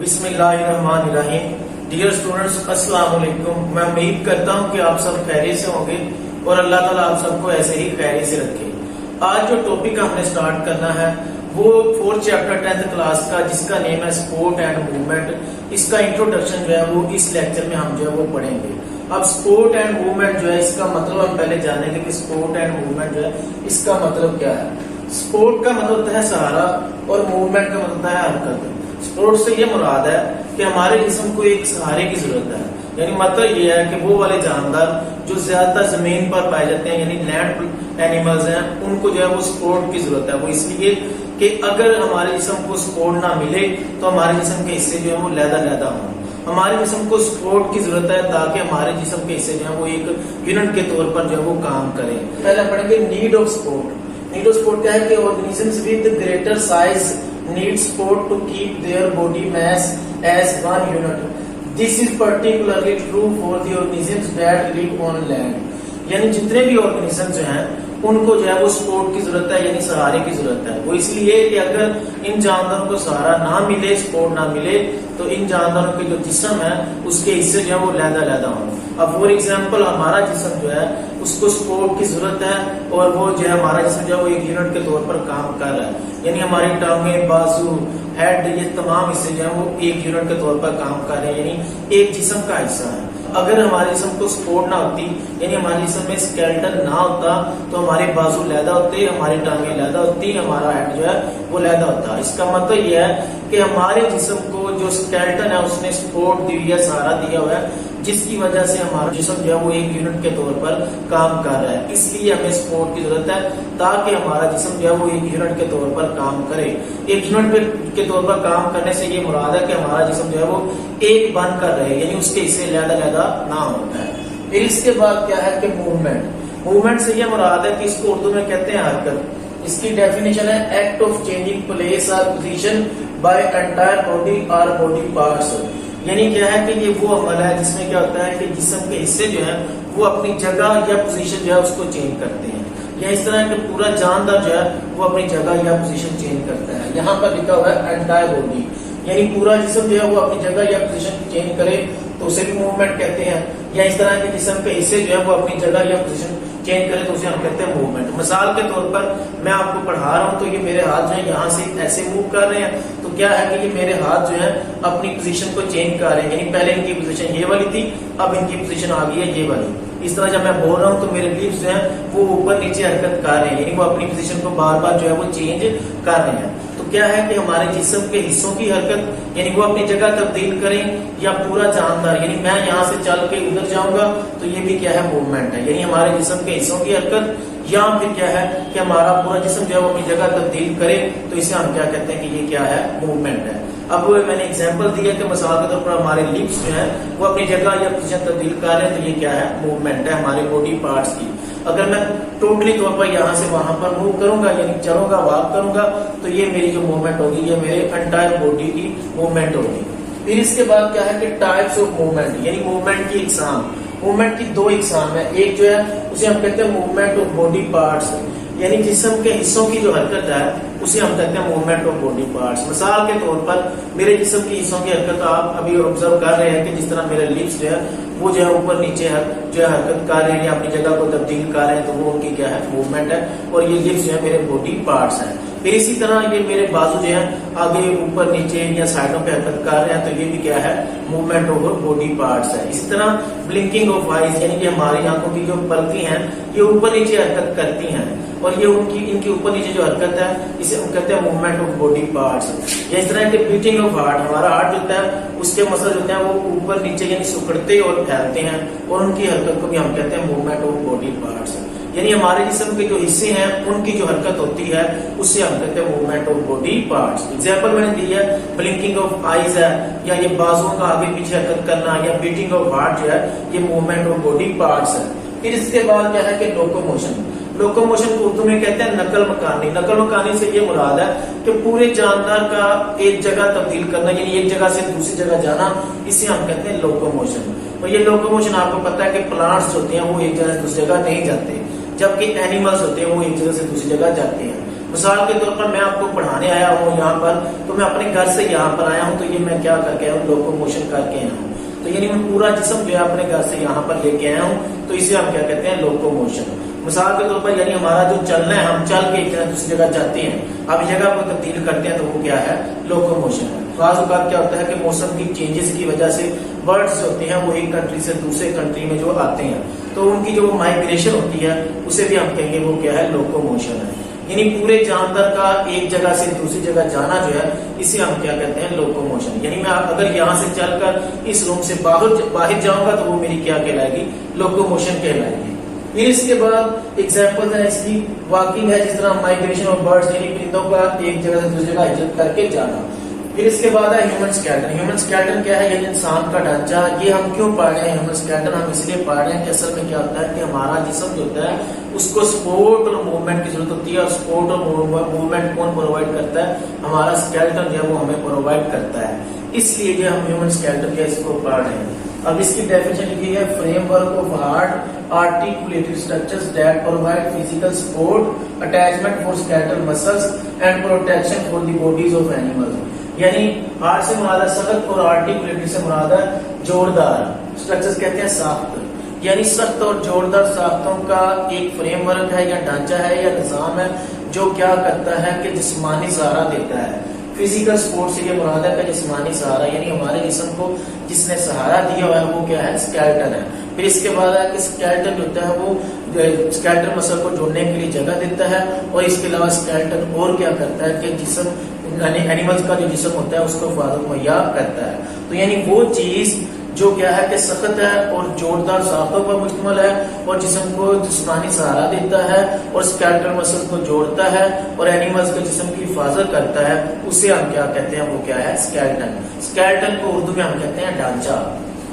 बिस्मिल्लाहिर्रहमानिर्रहीम। Dear students, अस्सलाम वालेकुम। मैं उम्मीद करता हूँ कि आप सब खैरियत से होंगे और अल्लाह ताला आप सबको ऐसे ही खैरियत से रखे। आज जो टॉपिक हमने स्टार्ट करना है वो 4th चैप्टर 10th क्लास का, जिसका नेम है स्पोर्ट एंड मूवमेंट। इसका इंट्रोडक्शन जो है वो इस लेक्चर में हम जो है वो पढ़ेंगे। अब स्पोर्ट एंड मूवमेंट जो है, इसका मतलब हम पहले जानेंगे कि स्पोर्ट एंड मूवमेंट जो है इसका मतलब क्या है। स्पोर्ट का मतलब होता है सहारा और मूवमेंट का मतलब होता है हरकत। स्पोर्ट से ये मुराद है कि हमारे जिस्म को एक सहारे की जरूरत है, यानी मतलब ये है कि वो वाले जानदार जो ज्यादा जमीन पर पाए जाते हैं, यानी लैंड एनिमल्स हैं, उनको जो है वो सपोर्ट की जरूरत है। वो इसलिए कि अगर हमारे जिस्म को सपोर्ट ना मिले तो हमारे जिस्म के हिस्से जो है वो लैदा हों। हमारे जिस्म को सपोर्ट की जरूरत है ताकि हमारे जिस्म के हिस्से जो है वो एक यूनिट के तौर पर जो है वो काम करें। पहले पढ़ेंगे need of support. Need of support क्या है कि organisms with greater size need support to keep their body mass as one unit. This is particularly true for the organisms that live on land. यानी जितने भी organism जो हैं उनको जो है वो सपोर्ट की जरूरत है, यानी सहारे की जरूरत है। वो इसलिए कि अगर इन जानदारों को सहारा ना मिले, सपोर्ट ना मिले, तो इन जानदारों के जो जिस्म है उसके हिस्से जो है वो लैदा हों। अब फॉर एग्जाम्पल हमारा जिस्म जो है उसको सपोर्ट की जरूरत है और वो जो है हमारा जिस्म जो है वो एक यूनिट के तौर पर काम कर रहा है, यानी हमारी टांगे, बाजू, हेड, ये तमाम हिस्से जो है वो एक यूनिट के तौर पर काम कर रहे हैं, यानी एक जिस्म का हिस्सा है। अगर हमारे जिस्म को सपोर्ट ना होती, यानी हमारे जिस्म में स्केलेटन ना होता, तो हमारे बाजू लैदा होते, हमारी टांगे लैदा होती, हमारा हेड जो है वो लैदा होता। इसका मतलब यह है कि हमारे जिस्म को जो स्केलेटन है उसने सपोर्ट दी हुई है, सहारा दिया हुआ है, जिसकी वजह से हमारा जिस्म जो है वो एक यूनिट के तौर पर काम कर रहा है। इसलिए हमें सपोर्ट की जरूरत है ताकि हमारा जिस्म जो है वो एक यूनिट के तौर पर काम करे। एक यूनिट के तौर पर काम करने से ये मुराद है कि हमारा जिस्म जो है वो एक बन कर रहे, यानी उसके हिस्से लैदा ना होता है। फिर इसके बाद क्या है कि मूवमेंट। मूवमेंट से ये मुराद है कि इसको उर्दू में कहते हैं हरकत। इसकी डेफिनेशन है एक्ट ऑफ चेंजिंग प्लेस और पोजीशन बाय एंटायर बॉडी और बॉडी पार्ट्स। यानी क्या है कि ये वो अमल है जिसमें क्या होता है कि जिस्म के हिस्से जो है वो अपनी जगह या पोजीशन जो है उसको चेंज करते हैं, या इस तरह के पूरा जानदार जो है वो अपनी जगह या पोजीशन चेंज करता है। यहाँ पर लिखा हुआ है एंटायर बॉडी, यानी पूरा जिस्म जो है वो अपनी जगह या पोजीशन चेंज करे तो उसे भी मूवमेंट कहते हैं। या इस तरह के जिस्म के हिस्से जो है वो अपनी जगह या पोजीशन चेंज करे तो उसे हम कहते हैं मूवमेंट। मिसाल के तौर पर मैं आपको पढ़ा रहा हूँ तो ये मेरे हाथ जो है यहाँ से ऐसे मूव कर रहे हैं, तो क्या है कि ये मेरे हाथ जो है अपनी पोजीशन को चेंज कर रहे हैं, यानी पहले इनकी पोजीशन ये वाली थी, अब इनकी पोजीशन आ गई है ये वाली। इस तरह जब मैं बोल रहा हूँ तो मेरे लिप्स जो है वो ऊपर नीचे हरकत कर रहे हैं, यानी वो अपनी पोजीशन को बार बार जो है वो चेंज कर रहे हैं। तो क्या है कि हमारे जिस्म के हिस्सों की हरकत, यानी वो अपनी जगह तब्दील करें, या पूरा जानदार, यानी मैं यहाँ से चल के उधर जाऊंगा तो ये भी क्या है मूवमेंट है, यानी हमारे जिस्म के हिस्सों की हरकत। या फिर क्या है कि हमारा पूरा जिस्म जो है वो अपनी जगह तब्दील करे तो इसे हम क्या कहते हैं कि ये क्या है मूवमेंट है। अब मैंने एग्जांपल दिया कि मिसाल के तौर पर हमारे लिप्स जो है वो अपनी जगह या पोजीशन तब्दील कर रहे हैं, तो ये क्या है मूवमेंट है हमारे बॉडी पार्ट्स की। अगर मैं टोटली तौर पर यहाँ से वहां पर मूव करूंगा, यानी चलूंगा, वॉक करूंगा, तो ये मेरी जो मूवमेंट होगी ये मेरे एंटायर बॉडी की मूवमेंट होगी। फिर इसके बाद क्या है कि टाइप्स ऑफ मूवमेंट, यानी मूवमेंट की इकसाम। मूवमेंट की दो इकसाम है। एक जो है उसे हम कहते हैं मूवमेंट ऑफ बॉडी पार्ट्स, यानी जिस्म के हिस्सों की जो हरकत है उसे हम कहते हैं मूवमेंट ऑफ बॉडी पार्ट्स। मिसाल के तौर पर मेरे जिस्म की हिस्सों की हरकत आप अभी ऑब्जर्व कर रहे हैं कि जिस तरह मेरे लिप्स जो है वो जो है ऊपर नीचे जो है हरकत कर रहे हैं या अपनी जगह को तब्दील कर रहे हैं, तो वो उनकी क्या है मूवमेंट है, और ये लिप्स जो है मेरे बॉडी पार्ट्स हैं। फिर इसी तरह ये मेरे बाजू जो है आगे ऊपर नीचे या साइडों पे हरकत कर रहे हैं, तो ये भी क्या है मूवमेंट ऑफ बॉडी पार्ट्स है। इसी तरह ब्लिंकिंग ऑफ आईज, यानी कि हमारी आंखों की जो पलकें हैं ये ऊपर नीचे हरकत करती हैं, और ये इनकी ऊपर नीचे जो हरकत है इसे हम कहते हैं मूवमेंट ऑफ बॉडी पार्ट्स। या इस तरह के बीटिंग ऑफ हार्ट, हमारा हार्ट जो होता है उसके मसल जो होते हैं वो ऊपर नीचे यानी सिकुड़ते और फैलते हैं, और उनकी हरकत को भी हम कहते हैं मूवमेंट ऑफ बॉडी पार्ट्स। यानी हमारे जिस्म के जो हिस्से हैं उनकी जो हरकत होती है उससे हम कहते हैं movement of body parts. Example मैंने दी है, ब्लिंकिंग ऑफ आईज है, या ये बाजुओं का आगे पीछे हरकत करना, या बीटिंग ऑफ हार्ट जो है ये मूवमेंट ऑफ बॉडी पार्ट्स है। फिर इसके बाद क्या है कि लोकोमोशन। लोकोमोशन को उर्दू में कहते हैं नकल मकानी। नकल मकानी से ये मुराद है कि पूरे जानदार का एक जगह तब्दील करना, यानी एक जगह से दूसरी जगह जाना, इसे हम कहते हैं लोकोमोशन। और ये लोकोमोशन आपको पता है कि प्लांट्स होते हैं वो एक जगह से दूसरी जगह नहीं जाते, जबकि एनिमल्स होते हैं वो एक जगह से दूसरी जगह जाते हैं। مثال کے طور پر میں آپ کو پڑھانے آیا ہوں یہاں پر، تو میں اپنے گھر سے یہاں پر آیا ہوں، تو یہ میں کیا کر کے آیا ہوں؟ لوکو موشن کر کے آیا ہوں. تو یعنی میں پورا جسم جو ہے اپنے گھر سے یہاں پر لے کے آیا ہوں، تو اسے ہم کیا کہتے ہیں؟ لوکو موشن. مثال کے طور پر یعنی ہمارا جو چلنا ہے، ہم چل کے ایک جگہ دوسری جگہ جاتے ہیں، اب جگہ کو تبدیل کرتے ہیں، تو وہ کیا ہے؟ لوکو موشن ہے. بعض اوقات کیا ہوتا ہے کہ موسم کی چینجز کی وجہ سے برڈز ہوتے ہیں وہ ایک کنٹری سے دوسرے کنٹری میں جو آتے ہیں، تو ان کی جو مائگریشن ہوتی ہے اسے بھی ہم کہیں گے وہ کیا ہے؟ لوکو موشن ہے. یعنی پورے جاندار کا ایک جگہ سے دوسری جگہ جانا جو ہے اسے ہم کیا کہتے ہیں؟ لوکو موشن. یعنی میں اگر یہاں سے چل کر اس روم سے باہر جاؤں گا تو وہ میری کیا کہلائے گی؟ لوکو موشن کہلائے گی. پھر اس کے بعد ایگزامپل ہے اس کی واکنگ ہے، جس طرح مائگریشن آف برڈز یعنی پرندوں کا ایک جگہ سے دوسری جگہ ہجرت کر کے جانا. پھر اس کے بعد ہے ہیومن اسکیلٹن. ہیومن اسکیلٹن کیا ہے؟ یہ انسان کا ڈھانچہ. یہ ہم کیوں پڑھ رہے ہیں ہیومن اسکیلٹن؟ ہم اس لیے پڑھ رہے ہیں کہ اصل میں کیا ہوتا ہے کہ ہمارا جسم جو ہوتا ہے اس کو سپورٹ اور موومنٹ کی ضرورت ہوتی ہے، اور سپورٹ اور موومنٹ کون پرووائڈ کرتا ہے؟ ہمارا اسکیلٹن جو ہے وہ ہمیں پرووائڈ کرتا ہے. اس لیے جو ہم ہیومن اسکیلٹن کے اس کو پڑھ رہے ہیں. اب اس کی ڈیفینیشن لکھی ہے: frame work of hard articulated structures that provide physical support, attachment for skeletal muscles and protection for the bodies of animals. یعنی ہارڈ سے مراد ہے سخت، اور آرٹیکولیٹڈ سے مراد ہے جوڑدار. اسٹرکچرز کہتے ہیں ساخت، یعنی سخت اور جوڑدار ساختوں کا ایک فریم ورک ہے یا ڈھانچہ ہے یا نظام ہے جو کیا کرتا ہے کہ جسمانی سہارا دیتا ہے. فزیکل سپورٹ سے یہ مراد ہے کہ جسمانی سہارا، یعنی ہمارے جسم کو جس نے سہارا دیا ہوا ہے وہ کیا ہے؟ اسکیلٹن ہے. پھر اس کے بعد ہے کہ اسکیلٹن جو ہوتا ہے وہ اسکیلٹن مسل کو جوڑنے کے لیے جگہ دیتا ہے، اور اس کے علاوہ اسکیلٹن اور کیا کرتا ہے کہ جسم اینیملز کا جو جسم ہوتا ہے اس کو حفاظت مہیا کرتا ہے. تو یعنی وہ چیز جو کیا ہے کہ سخت ہے اور جوڑدار ساختوں پر مشتمل ہے اور جسم کو جسمانی سہارا دیتا ہے اور اسکیلٹل مسل کو جوڑتا ہے اور اینیملز کے جسم کی حفاظت کرتا ہے، اسے ہم کیا کہتے ہیں؟ وہ کیا ہے؟ اسکیلٹن. اسکیلٹن کو اردو میں ہم کہتے ہیں ڈھانچہ.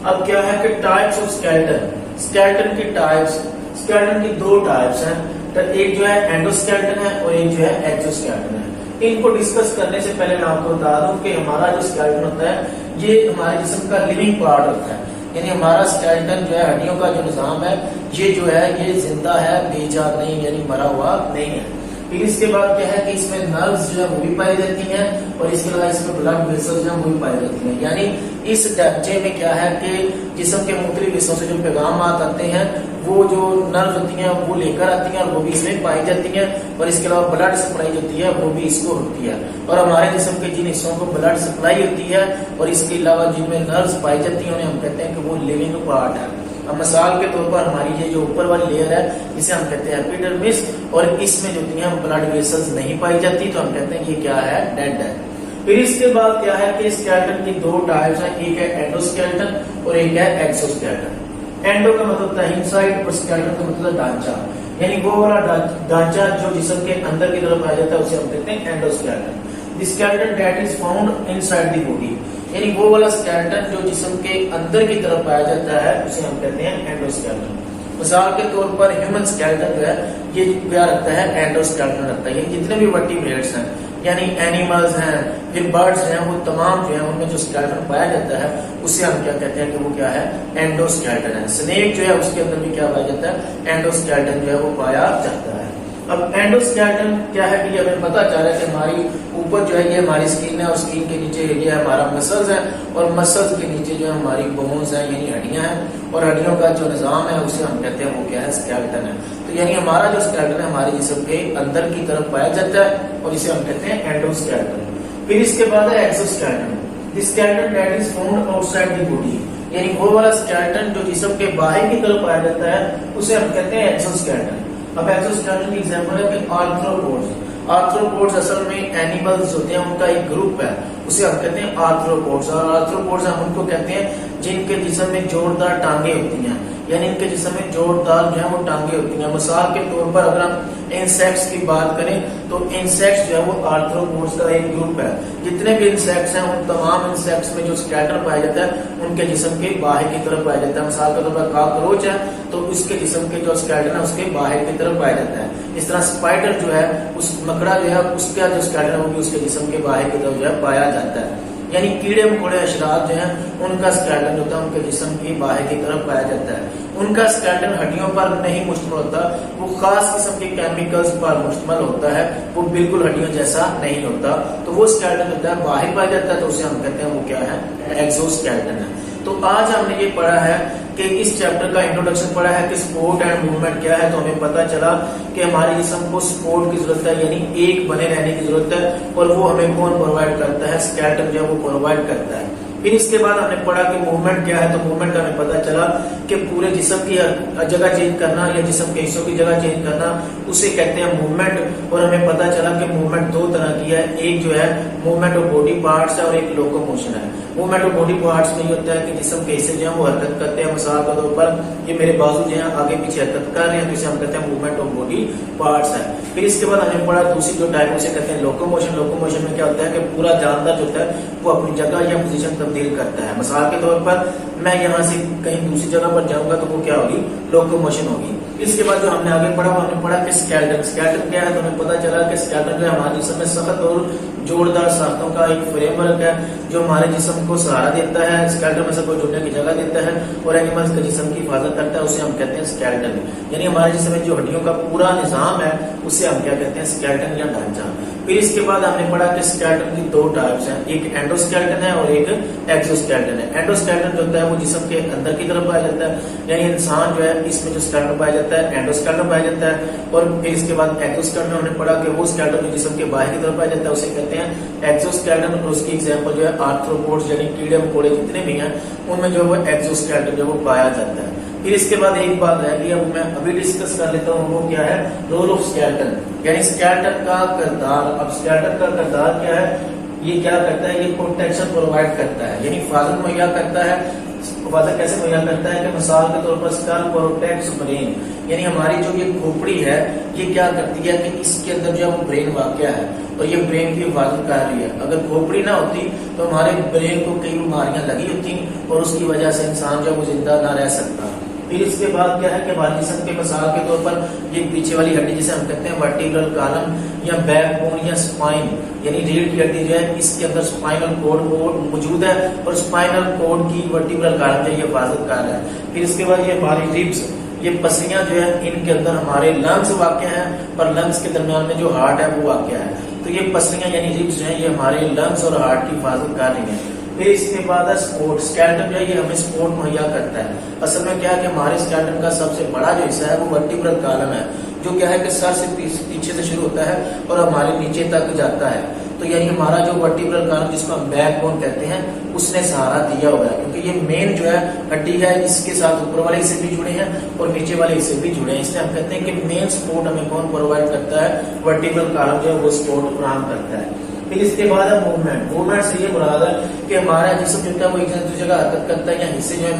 اب کیا ہے کہ ٹائپس آف اسکیلٹن. اسکیلٹن کی ٹائپس، اسکیلٹن کی دو ٹائپس ہیں. ایک جو ہے اینڈوسکیلٹن ہے اور ایک جو ہے ایکزوسکیلٹن ہے. ان کو ڈسکس کرنے سے پہلے میں آپ کو بتا دوں کہ ہمارا جو اسکیلٹن ہوتا ہے یہ ہمارے جسم کا لیونگ پارٹ ہوتا ہے. یعنی ہمارا اسکیلٹن جو ہے ہڈیوں کا جو نظام ہے یہ جو ہے یہ زندہ ہے، بے جان نہیں، یعنی مرا ہوا نہیں ہے. پھر اس کے بعد کیا ہے کہ اس میں نروز جو ہے وہ بھی پائی جاتی ہیں، اور اس کے علاوہ اس میں بلڈ ویسلز جو ہیں وہ بھی پائی جاتی ہیں. یعنی اس ڈھانچے میں کیا ہے کہ جسم کے مختلف حصوں سے جو پیغامات آتے ہیں وہ جو نروز ہوتی ہیں وہ لے کر آتی ہیں اور وہ بھی اس میں پائی جاتی ہیں، اور اس کے علاوہ بلڈ سپلائی جو ہوتی ہے وہ بھی اس کو ہوتی ہے. اور ہمارے جسم کے جن حصوں کو بلڈ سپلائی ہوتی ہے اور اس کے علاوہ جن میں نروز پائی جاتی ہیں انہیں ہم کہتے ہیں کہ وہ لیونگ پارٹ ہے. اب مثال کے طور پر ہماری یہ جو اوپر والی لیئر ہے اسے ہم کہتے ہیں ایپیڈرمس، اور اس میں جو ہوتی ہیں بلڈ ویسلز نہیں پائی جاتی تو ہم کہتے ہیں یہ کیا ہے؟ ڈیڈ ہے. پھر اس کے بعد کیا ہے کہ اسکیلٹن کی دو ٹائپس ہیں، ایک ہے اینڈوسکیلٹن اور ایک ہے ایکسوسکیلٹن. اینڈو کا مطلب ہے انسائڈ اور اسکیلٹن کا مطلب ڈھانچہ، یعنی وہ والا ڈھانچہ جو جسم کے اندر کی طرف پایا جاتا ہے اسے ہم کہتے ہیں اینڈوسکیلٹن. The skeleton that is found inside the body، یعنی وہ والا اسکیلٹن جو جسم کے اندر کی طرف پایا جاتا ہے اسے ہم کہتے ہیں اینڈوسکیلٹن. مثال کے طور پر ہیومن اسکیلٹن جو ہے یہ کیا رکھتا ہے؟ اینڈوسکیلٹن رکھتا ہے. یعنی جتنے بھی ورٹیبریٹس ہیں یعنی اینیملز ہیں پھر برڈز ہیں وہ تمام جو ہے ان میں جو اسکیلٹن پایا جاتا ہے اسے ہم کیا کہتے ہیں کہ وہ کیا ہے؟ اینڈوسکیلٹن ہے. سنیک جو ہے اس کے اندر بھی کیا پایا جاتا ہے؟ اینڈوسکیلٹن جو ہے وہ پایا جاتا ہے. اب اینڈوسکیلٹن کیا ہے کہ یہ ہمیں پتا چل رہا ہے کہ ہماری اوپر جو ہے یہ ہماری اسکین ہے اور اسکین کے نیچے یہ ہمارا مسلز ہے اور مسلز کے نیچے جو ہے ہماری بونز ہیں یعنی ہڈیاں ہیں اور ہڈیوں کا جو نظام ہے اسے ہم کہتے ہیں وہ کیا ہے؟ اسکیلٹن ہے. تو یعنی ہمارا جو اسکیلٹن ہے ہمارے جسم کے اندر کی طرف پایا جاتا ہے اور اسے ہم کہتے ہیں اینڈوسکیلٹن. پھر اس کے بعد ہے ایکسوسکیلٹن. The skeleton that is found outside the body، یعنی وہ والا اسکیلٹن جو جسم کے باہر کی طرف پایا جاتا ہے اسے ہم کہتے ہیں ایکسوسکیلٹن. اب ایکسوسکیلٹن کی ایگزامپل ہے کہ آرتھروپوڈز. آرتھروپوڈز اصل میں اینیملز ہوتے ہیں ان کا ایک گروپ ہے اسے ہم کہتے ہیں آرتھروپوڈز. اور آرتھروپوڈز ہم ان کو کہتے ہیں جن کے جسم میں جوڑدار ٹانگیں ہوتی ہیں، یعنی ان کے جسم میں جوڑدار جو ہے وہ ٹانگیں ہوتی ہیں. مثال کے طور پر اگر ہم انسیکٹس کی بات کریں تو انسیکٹس جو ہے وہ آرتھروپوڈز کا ایک گروپ ہے. جتنے بھی انسیکٹس ہیں ان تمام انسیکٹس میں جو اسکیلٹن پایا جاتا ہے ان کے جسم کے باہر کی طرف پایا جاتا ہے. مثال کے طور پر کاکروچ ہے تو اس کے جسم کے جو اسکیلٹن ہے اس کے باہر کی طرف پایا جاتا ہے. اس طرح اسپائڈر جو ہے اس مکڑا جو ہے اس کا جو اسکیلٹن ہے وہ بھی اس کے جسم کے باہر کی طرف جو ہے پایا جاتا ہے. यानी कीड़े मकोड़े अशरात जो हैं उनका स्केलेटन होता है उनके जिस्म की बाहर की तरफ पाया जाता है। उनका स्केलेटन हड्डियों पर नहीं मुश्तमिल होता, वो खास किस्म के केमिकल्स पर मुश्तमिल होता है, वो बिल्कुल हड्डियों जैसा नहीं होता। तो वो स्केलेटन होता है बाहर पाया जाता है, तो उसे हम कहते हैं वो क्या है, एक्सोस्केलेटन है। तो आज हमने ये पढ़ा है कि इस चैप्टर का इंट्रोडक्शन पढ़ा है कि सपोर्ट एंड मूवमेंट क्या है। तो हमें पता चला कि हमारे जिस्म को सपोर्ट की जरूरत है, यानी एक बने रहने की जरूरत है, और वो हमें कौन प्रोवाइड करता है, स्केलेटन जो है वो प्रोवाइड करता है। फिर इसके बाद हमने पढ़ा कि मूवमेंट क्या है। तो मूवमेंट का हमें पता चला कि पूरे जिस्म की जगह चेंज करना या जिस्म के हिस्सों की जगह चेंज करना, उसे कहते हैं मूवमेंट। और हमें पता चला कि मूवमेंट दो तरह की है, एक जो है मूवमेंट ऑफ बॉडी पार्ट्स है और एक लोकोमोशन है। मूवमेंट ऑफ बॉडी पार्ट्स में ये होता है कि जिस्म के हिस्से जो है वो हरकत करते हैं, मिसाल के तौर पर ये मेरे बाजू जो है आगे पीछे हरकत कर रहे हैं, तो इसे हम कहते हैं मूवमेंट ऑफ बॉडी पार्ट्स है। फिर इसके बाद हमने पढ़ा दूसरी जो टाइप उसे कहते हैं लोकोमोशन। लोकोमोशन में क्या होता है कि पूरा जानदार जो होता है वो अपनी जगह या पोजीशन तब्दील करता है। मिसाल के तौर पर मैं यहाँ से कहीं दूसरी जगह पर जाऊंगा तो वो क्या होगी, लोकोमोशन होगी। इसके बाद जो हमने आगे पढ़ा हमने पढ़ा कि स्केलेटन। स्केलेटन क्या है, तो हमें पता चला कि स्केलेटन जो है हमारे जिस्म में सख्त और जोरदार साख्तों का एक फ्रेमवर्क है जो हमारे जिस्म को सहारा देता है, स्केलेटन में सबको जुड़ने की जगह देता है और एनिमल्स के जिस्म की हिफाजत करता है, उसे हम कहते हैं स्केलेटन। यानी हमारे जिस्म में जो हड्डियों का पूरा निजाम है उसे हम क्या कहते हैं, स्केलेटन या ढांचा। फिर इसके बाद हमने पढ़ा कि स्केलेटन की दो टाइप्स हैं, एक एंडोस्केलेटन है और एक एक्सोस्केलेटन है। एंडोस्केलेटन जो होता है वो जिस्म के अंदर की तरफ पाया जाता है, यानी इंसान जो है इसमें जो स्केलेटन पाया जाता है एंडोस्केलेटन पाया जाता है। और फिर इसके बाद एक्सोस्केलेटन हमने पढ़ा कि वो स्केलेटन जो जिस्म के बाहर की तरफ पाया जाता है उसे कहते हैं एक्सोस्केलेटन। और उसकी एग्जांपल जो है आर्थ्रोपोड्स यानी कीड़े मकोड़े जितने भी हैं उनमें जो है वो एक्सोस्केलेटन जो वो पाया जाता है। फिर इसके बाद एक बात रह गई, अब मैं अभी डिस्कस कर लेता हूँ, वो क्या है, रोल ऑफ स्केलेटन, यानी स्केलेटन का किरदार। अब स्केलेटन का किरदार क्या है, ये क्या करता है, ये प्रोटेक्शन प्रोवाइड करता है, यानी हिफाजत मुहैया करता है। हिफाजत कैसे मुहैया करता है कि मिसाल के तौर पर स्कल प्रोटेक्ट्स ब्रेन, यानी हमारी जो ये खोपड़ी है ये क्या करती है कि इसके अंदर जो है वो ब्रेन वाक़या है और ये ब्रेन की हिफाजत कर रही है। अगर खोपड़ी ना होती तो हमारे ब्रेन को कई बीमारियां लगी होती और उसकी वजह से इंसान जो वो जिंदा ना रह सकता। फिर इसके बाद क्या है कि हमारे जिस्म के मिसाल के तौर पर ये पीछे वाली हड्डी जिसे हम कहते हैं वर्टिब्रल कॉलम या बैकबोन या स्पाइन, यानी रीढ़ की हड्डी जो है इसके अंदर स्पाइनल कोड मौजूद है और स्पाइनल कोड की वर्टिब्रल कॉलम जो है ये हिफाजत कर रहा है। फिर इसके बाद ये हमारी रिब्स, ये पसलियां जो है इनके अंदर हमारे लंग्स वाक़या है और लंग्स के दरमियान में जो हार्ट है वो वाक़या है। तो ये पसलियां यानी रिब्स जो है ये हमारे लंग्स और हार्ट की हिफाजत कर रही है। फिर इसके बाद है सपोर्ट। स्केलेटन जो है ये हमें सपोर्ट मुहैया करता है। असल में क्या है कि हमारे स्केलेटन का सबसे बड़ा जो हिस्सा है वो वर्टिब्रल कॉलम है, जो क्या है कि सर से पीछे से शुरू होता है और हमारे नीचे तक जाता है। तो यानी हमारा जो वर्टिब्रल कॉलम जिसको हम बैकबोन कहते हैं उसने सहारा दिया हुआ है, क्योंकि ये मेन जो है हड्डी है इसके साथ ऊपर वाले हिस्से भी जुड़े हैं और नीचे वाले हिस्से भी जुड़े हैं। इसलिए हम कहते हैं कि मेन सपोर्ट हमें कौन प्रोवाइड करता है, वर्टिब्रल कॉलम जो है वो सपोर्ट फराहम करता है। फिर इसके बाद है मूवमेंट। मूवमेंट से ये मुराद है कि हमारा जिस्म जो है वो एक जगह दूसरी जगह हरकत करता है, या हिस्से जो है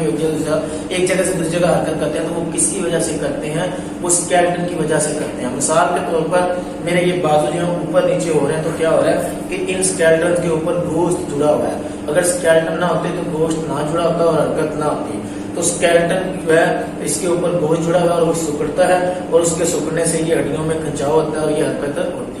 एक जगह से दूसरी जगह हरकत करते हैं, तो वो किसकी वजह से करते हैं, वो स्केलेटन की वजह से करते हैं। मिसाल के तौर पर मेरे ये बाजू जो है ऊपर नीचे हो रहे हैं, तो क्या हो रहा है कि इन स्केलेटन के ऊपर गोश्त जुड़ा हुआ है। अगर स्केलेटन ना होते तो गोश्त ना जुड़ा होता और हरकत ना होती। तो स्केलेटन जो है इसके ऊपर गोश्त जुड़ा हुआ है और वो सिकुड़ता है और उसके सिकुड़ने से ये हड्डियों में खिंचाव होता है और ये हरकत होती है।